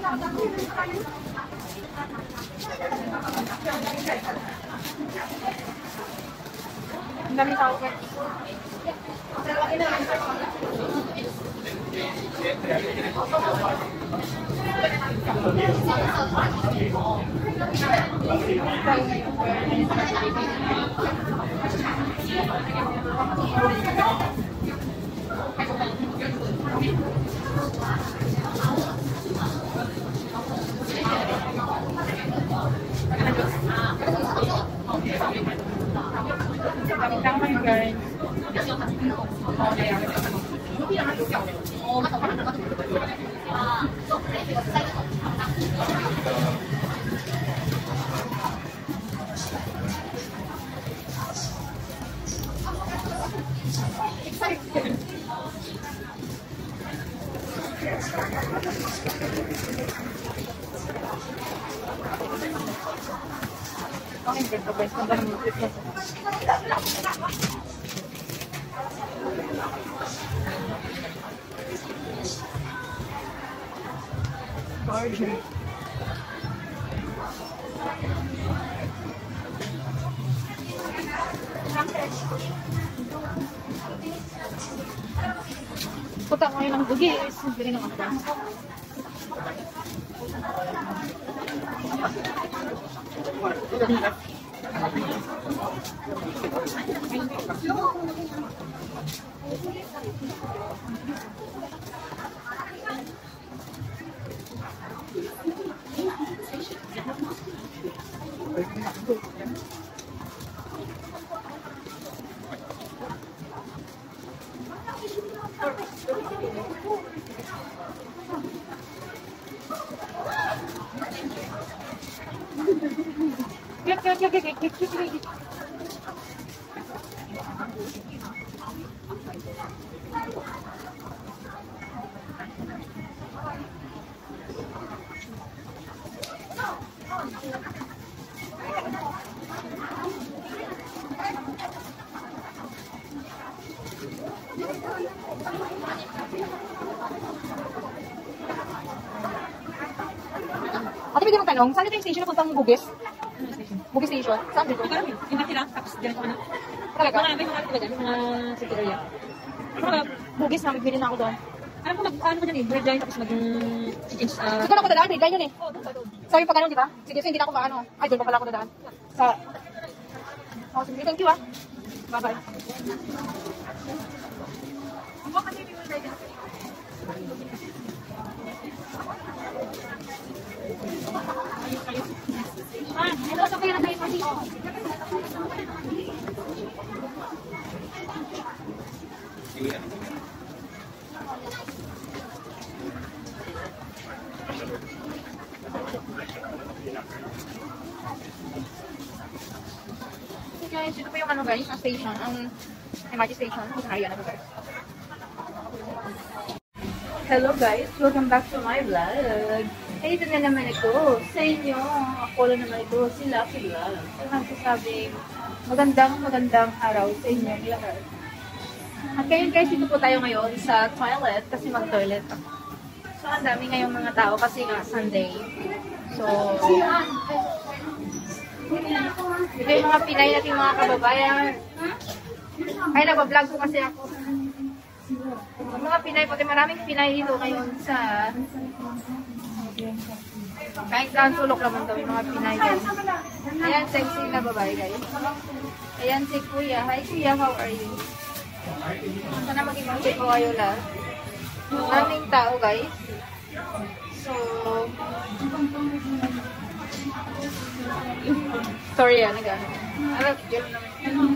Ang dami tao ka. Puta ko yun ng bugis. Hindi naman ako. Ate, pwede mong tanong, saan dito yung station na puntang Bugis? Bugis Station? Saan dito? Yung bakit lang, tapos dyan ko na. Talaga? May mga talaga, mga city area. Bugis na, magbili na ako doon. Alam ko ano ko dyan eh, bread line, tapos mag-change. Siguro ako dadaan, bread line yun eh. Oo, doon pa doon. Sabi pa ganun, di ba? Sige, so hindi na ako maano. Ay, doon pa pala ako dadaan. Sa... Oh, sige, thank you ah. Bye-bye. Hello, sa kaya na tayo pati. Guys, ito po yung ano guys, ang station, ang MRT station. Ayan na guys. Hello guys, welcome back to my vlog. Ay, ito na naman ito. Sa inyo, ako na naman ito, si Lucky Vlog. Ang magsasabing magandang araw sa inyo lahat. At ngayon guys, dito po tayo ngayon sa toilet kasi mag-toilet. So, ang dami ngayong mga tao kasi nga Sunday. So, ito yung mga Pinay natin mga kababayan. Ay, nag-vlog ko kasi ako. Mga Pinay, pati maraming Pinay dito ngayon sa... Kahit saan sulok naman daw yung mga Pinay guys. Ayan, sexy na babae guys. Ayan si Kuya. Hi Kuya, how are you? Sana mag-ibigay ko kayo lahat. Maraming tao guys. So... Sorry ah, nag-ano. Alam, yun naman.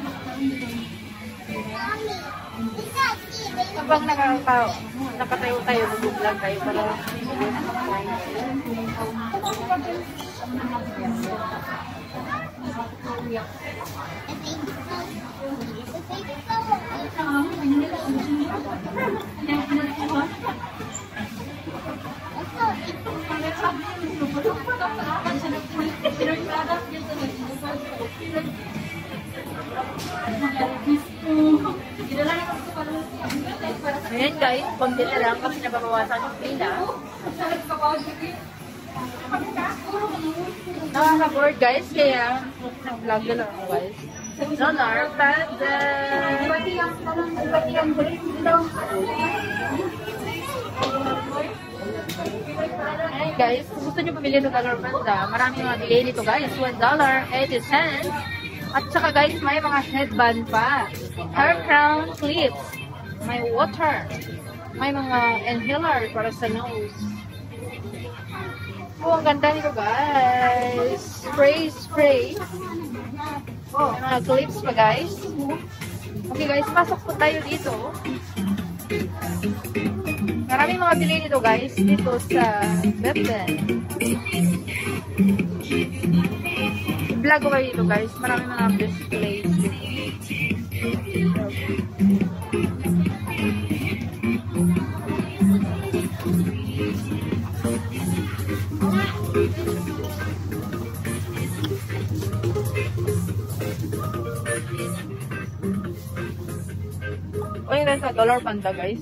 Habang nakatayo tayo, mag-vlog tayo para ayan guys, konti na lang kasi nababawasan yung pila. Nakaka-board guys, kaya nag-vlog na lang ako guys. Dollar, panda! Hey guys, kung gusto nyo pamili ng dollar panda, marami mga bili nito guys. $1.80. At saka guys, may mga headband pa. Hair crown clips. May water. May mga inhaler para sa nose. Oh, ang ganda nito guys. Spray. Oh, may mga clips pa guys. Okay guys, pasok po tayo dito. Maraming mga bili nito guys, dito sa Bepden. Vlog ko kayo dito guys, maraming mga displays. O yun sa dollar panda guys.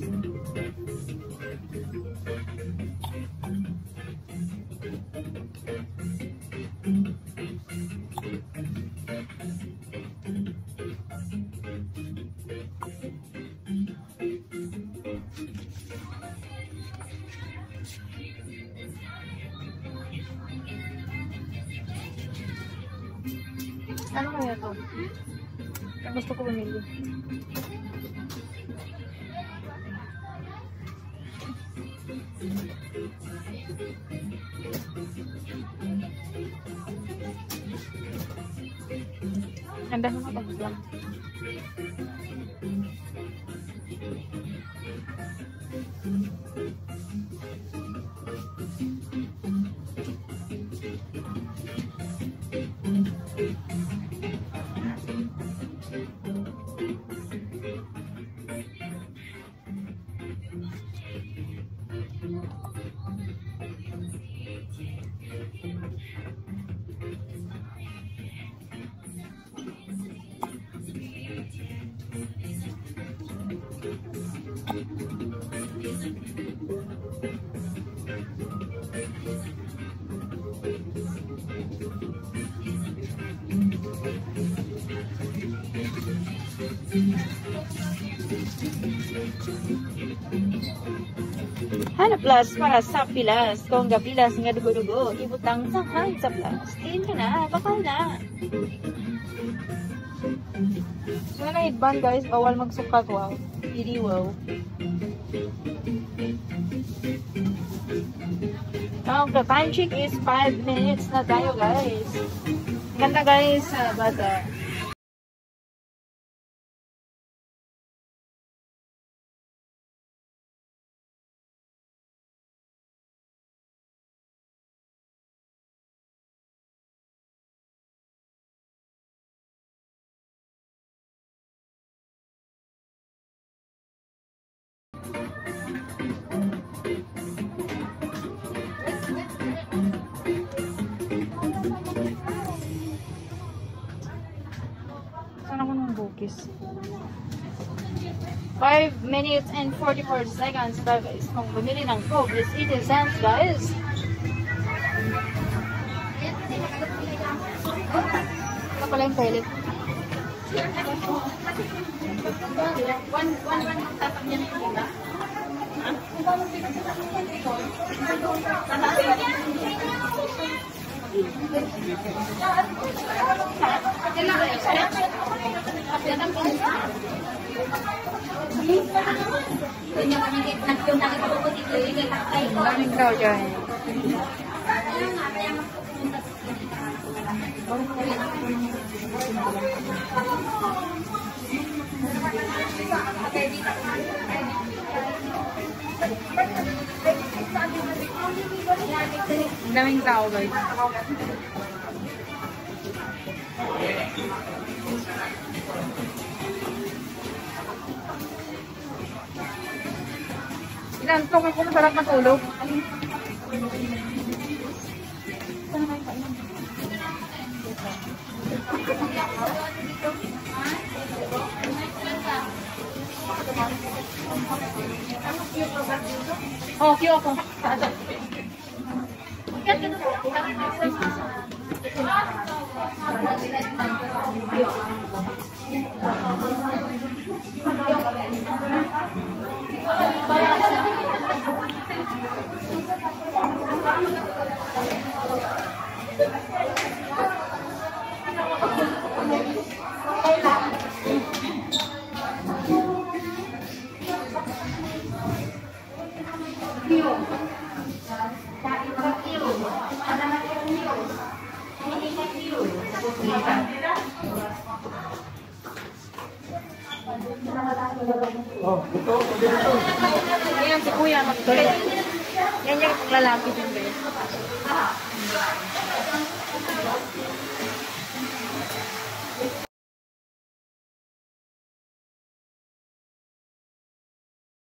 Ano kaya to? Gusto ko bumili. Ganda naman pag-vlog. Hanap plus para sa pilas. Kung gapilas nga dugo-dugo, ibutang sakay sa plus. Tingin ka na, bakal na. So na headband guys, bawal magsukat. Wow. Hindi wow. The time check is 5 minutes na tayo guys. Ganda guys, bata. Sana ko nung bukis. 5 minutes and 44 seconds tayo guys. Kung bumili ng Coke is 80 cents guys. Ito pala yung toilet. One tatakyan ko ba? Daming tao dyan. Daming tao guys. Inantok ako, masarap matulog. Oh, queue ako. Yan si Kuya magtuloy. Yan yung lalaki din ba?